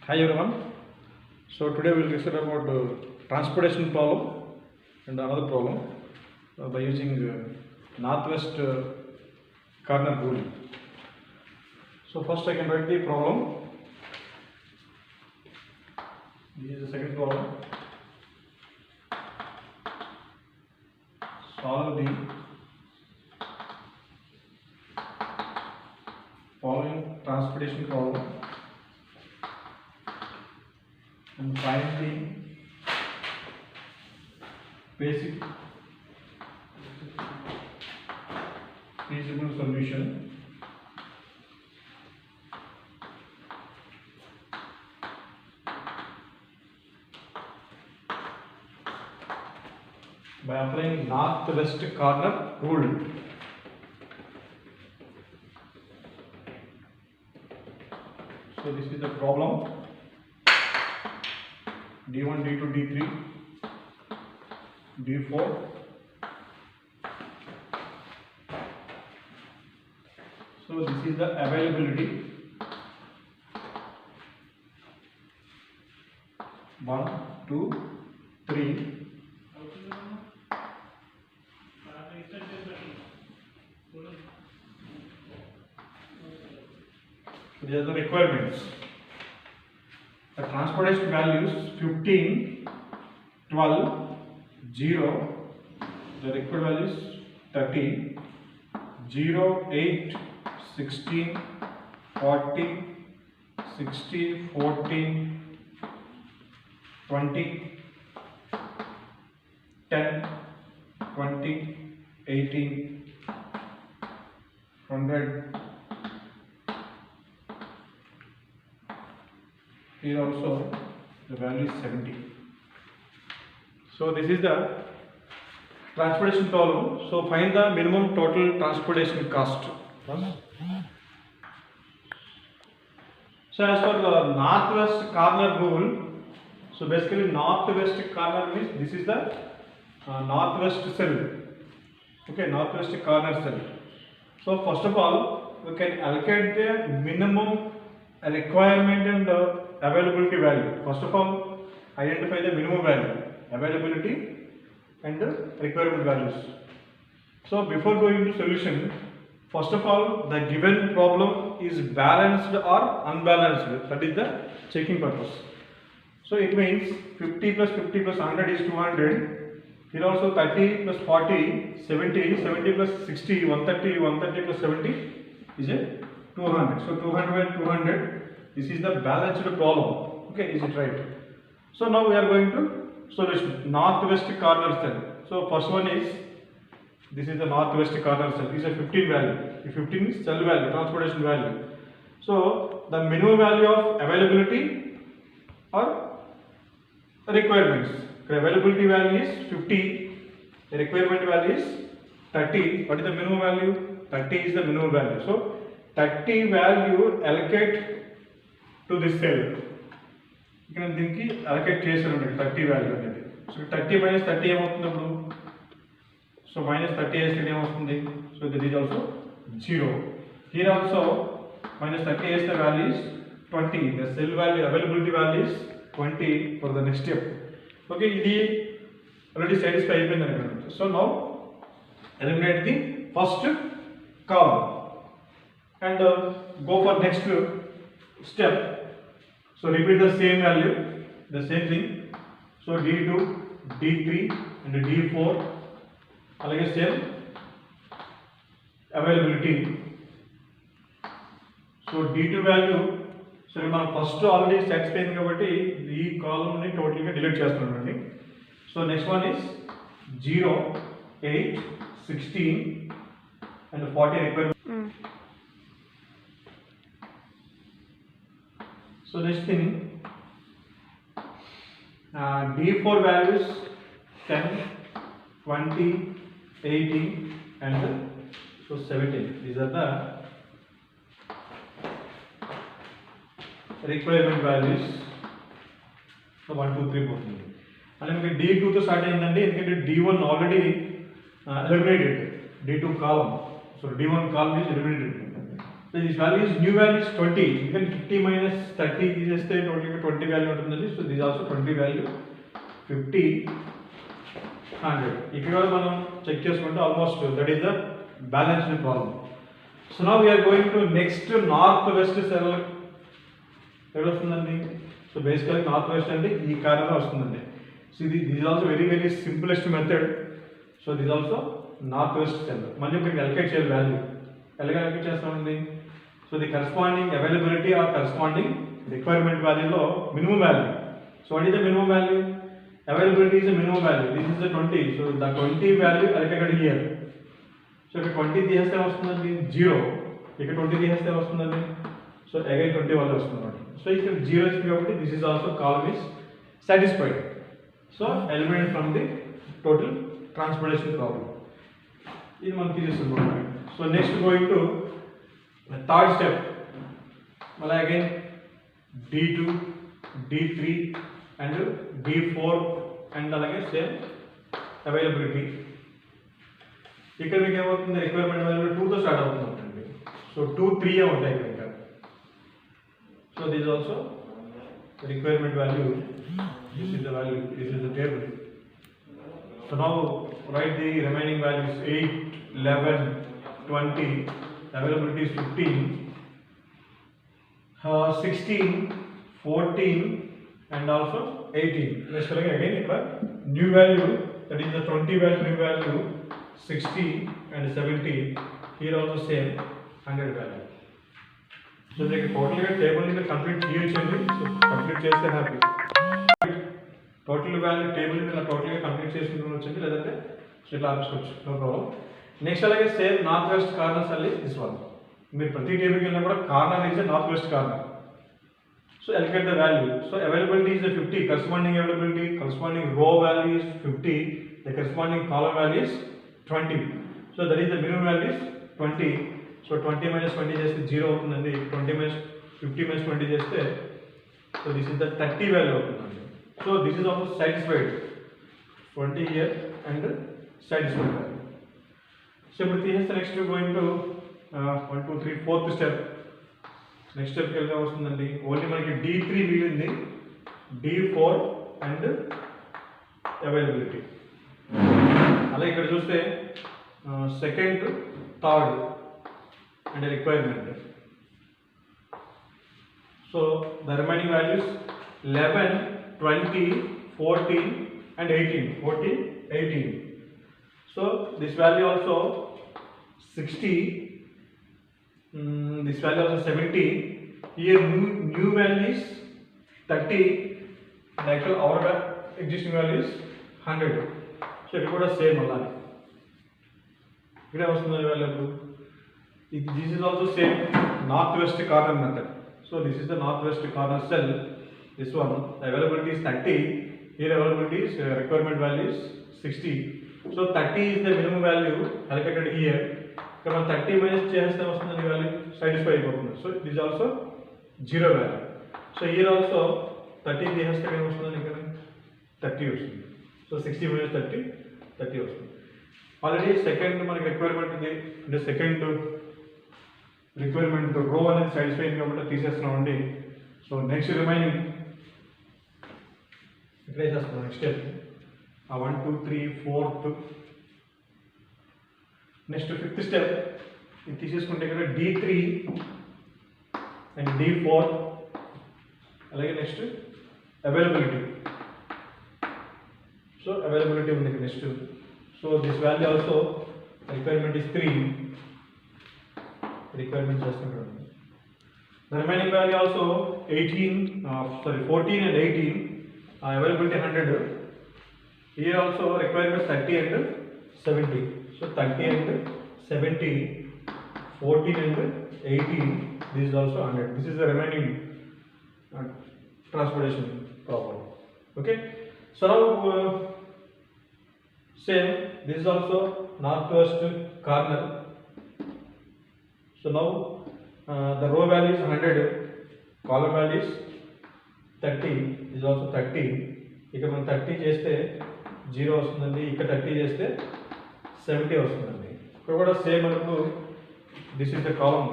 Hi everyone. So today we will discuss about transportation problem and another problem by using northwest corner rule. So first I can write the problem. This is the second problem. Solve the following transportation problem and find the basic feasible solution by applying northwest corner rule. So this is the problem. D1, D2, D3, D4. So this is the availability. 1, 2, 3. These are the requirements. The transportation values 15, 12, 0. The required values 30, 0, 8, 16, 40, 60, 14, 20, 10, 20, 18, 100. Here also the value is 70. So this is the transportation problem. So find the minimum total transportation cost. So as per the northwest corner rule, so basically northwest corner means this is the northwest cell. Okay, northwest corner cell. So first of all, we can allocate the minimum requirement and availability value. First of all, identify the minimum value, availability and requirement values. So before going to solution, first of all, the given problem is balanced or unbalanced. That is the checking purpose. So it means 50 plus 50 plus 100 is 200. Here also 30 plus 40, 70, 70 plus 60, 130, 130 plus 70 is a 200. So 200 and 200. This is the balanced problem. Okay, is it right? So now we are going to solution. Northwest corner cell. So first one is, this is the northwest corner cell. This is a 15 value. The 15 is cell value, transportation value. So the minimum value of availability or requirements. The availability value is 50. The requirement value is 30. What is the minimum value? 30 is the minimum value. So 30 value allocate to this cell. ఇక్కడ దీనికి allocate చేశారు 30 value అనేది. So 30 minus 30 ఏమవుతుంది అప్పుడు? So minus 30 వేస్తే ఏమవుతుంది? So this is also 0. Here also minus 30 వేస్తే value is 20. The cell value availability value is 20 for the next step. Okay, ఇది already satisfy అయిపోయింది అనుకోండి. So now eliminate the first column and go for next step. So repeat the same value, the same thing. So D2, D3 and D4 alage same availability. So D2 value, so మనం first already satisfied కాబట్టి ఈ column ని totally గా delete చేస్తున్నామండి. So next one is 0, 8, 16 and 40 required. So next thing, D4 values 10, 20, 18 and so 17. These are the requirement values. So 1, 2, 3, 4. And then D2 to start ఎందుకంటే D1 already eliminated. D2 column. So D1 column is eliminated. So this value is new value is 20. Even 50 minus 30 is totally 20 value ఉంటుంది. So this is also 20 value 50 100. ఇక్కడ కూడా మనం check చేసుకుంటే almost that is the balanced problem. So now we're going to next north west cell ఎక్కడ వస్తుందండి. So basically north west అంటే ఈ corner వస్తుందండి. So this is also very very simplest method. So this also north west cell. మళ్ళీ ఇప్పుడు allocate చేయాలి value. ఎలాగ allocate చేస్తామండి. So the corresponding availability or corresponding requirement వాల్యూలో minimum value. So what is the minimum value. Availability is the minimum value. This is the 20. So the 20 value allocated here. So if 20 తీసేస్తే వస్తుందండి 0. ఇక్కడ 20 తీసేస్తే వస్తుందండి. So again 20 value వస్తుంది. So ఇక్కడ 0 ఇస్తుంది కాబట్టి this is also column is satisfied. So eliminate from the total transportation problem. ఇది మనం తీసేస్తున్నాం. So next going to the third step. Well again D2, D3 and D4 and అలాగే same availability. ఇక్కడ మీకు ఏమవుతుంది రిక్వైర్మెంట్ వాల్యూ 2 తో start అవుతుందండి. So 2 3 ఉంటాయి ఇక్కడ. So this also requirement value. This is the value, this is the table. So now right the remaining values 8 11 20. Availability is 15 16 14 and also 18. Let's try again. New value, that is the 20 value, new value 60 and 70. Here also same 100 value. So the total table is complete here change. So complete cheste happy. Total value table is totally complete chestunna vachindi ledante so ila aapskochu no problem. Next alage same north west corners alli this one. Meer prati table ki kuda corner is a north west corner. So allocate the value. So availability is the 50. Corresponding availability, corresponding row value is 50. The corresponding column value is 20. So that is the minimum value is 20. So 20 minus 20 just 0 అవుతుందండి. 20 minus 50 minus 20 చేస్తే so this is the 30 value అవుతుందండి. So this is also satisfied. 20 here and satisfied value. So ఇప్పుడు తీసేస్తే next going to 1 2 3 fourth step. Next స్టెప్కి వెళ్తే వస్తుందండి. Only మనకి D3 మిగిలింది, D4 and availability. అలా ఇక్కడ చూస్తే second third and requirement. So the remaining values 11 20 14 and 18. So this value also 60. This value also 70. Here new value is 30. The actual our existing value is 100. So it would same alani. Here was the value. This is also same northwest corner method. So this is the northwest corner cell. This one the availability is 30. Here availability is requirement value is 60. So 30 is the minimum value allocated here. ఇక్కడ మనం 30 minus చేస్తే వస్తుంది value satisfy అయిపోతుంది. So this also 0 value. So here also 30 చేస్తే ఏమొస్తుంది ఇక్కడ 30 వస్తుంది. So 60 minus 30 వస్తుంది. ఆల్రెడీ సెకండ్ మనకి రిక్వైర్మెంట్ ఉంది అంటే సెకండ్ రిక్వైర్మెంట్ రో అనేది సాటిస్ఫై అయింది కాబట్టి తీసేస్తున్నామండి. సో నెక్స్ట్ రిమైనింగ్ ఇక్కడ వేసేస్తున్నాం. Next step 1 2 3 4. Next fifth step ఇది తీసేసుకుంటే ఇక్కడ D3 అండ్ D4 అలాగే నెక్స్ట్ అవైలబిలిటీ. సో అవైలబిలిటీ ఉంది ఇక్కడ next. So this value also requirement is 3. Requirement చేస్తున్నాం. The remaining value also 14 and 18. Availability 100. Here also requirement 30 and 70. So 30 and 70, 14 and 18. This is also 100. This is the remaining transportation problem. Okay. So now same. This is also northwest corner. So now the row value is 100. Column value is 30. This is also 30. ఇక్కడ మనం 30 చేస్తే 0 వస్తుందండి. ఇక్కడ 30 చేస్తే 70 వస్తుందండి. ఇక్కడ కూడా same అనుకో this is the column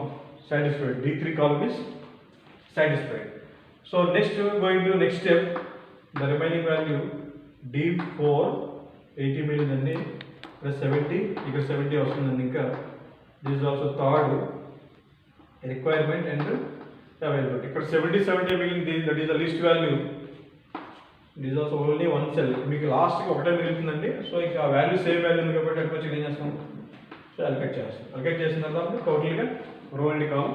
satisfied. D3 column is satisfied. So next we are going to next step. The remaining value D4 80 million and plus 70. Here 70 also. This is also third requirement and availability. Here 70 million, that is the least value. This is also only one cell. మీకు లాస్ట్కి ఒకటే మిగులుతుందండి. So ఇంకా value same value ఉంది కాబట్టి అక్కడ వచ్చి ఏం చేస్తాం, సో అలకేట్ చేస్తాం. అలకేట్ చేసిన తర్వాత టోటల్గా రో అండ్ కాలం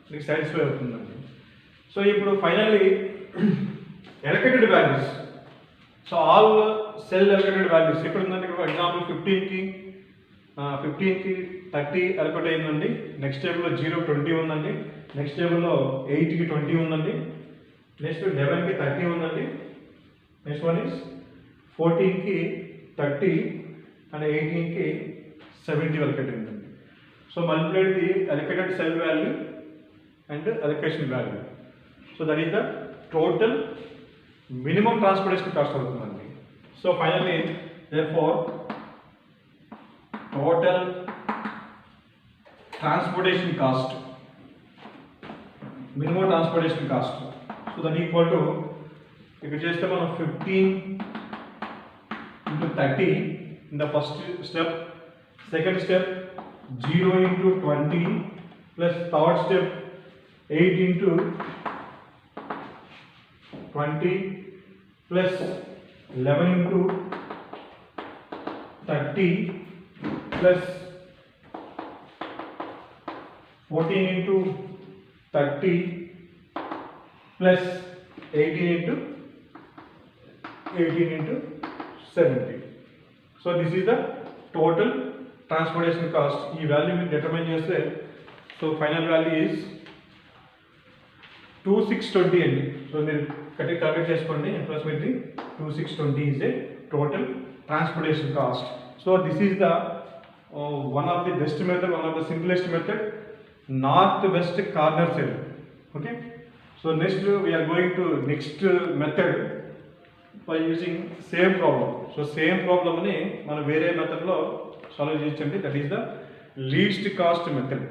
మీకు సాటిస్ఫై అవుతుందండి. సో ఇప్పుడు finally allocated values. So all cell allocated values ఇక్కడ ఉందండి. ఇక్కడ ఎగ్జాంపుల్ 15కి 30 అలకేట్ అయిందండి. నెక్స్ట్ టేబుల్లో 0 20 ఉందండి. నెక్స్ట్ టేబుల్లో 8కి 20 ఉందండి. నెక్స్ట్ 11కి 30 ఉందండి. Next one is 14కి 30 and 18కి 70 allocated ఉందండి. So multiply the allocated cell value and allocation value. So that is the total minimum transportation cost అవుతుందండి. So finally therefore total transportation cost, minimum transportation cost, so that equal to ఇక్కడ చేస్తే మనం 15 into 30 in the first step, second step 0 into 20 plus third step 8 into 20 plus 11 into 30 plus 14 into 30 plus 18 into 70. So this is the total transportation cost. ఈ value మీరు determine చేస్తే so final value is 2620 అండి. So మీరు calculate చేసుకోండి. Approximately 2620 is a total transportation cost. So this is the one of the best method, one of the simplest method, northwest corner cell. Okay. So next we are going to next method by using same problem. So same problem ni mana vere method lo solve cheyachandi. That is the least cost method.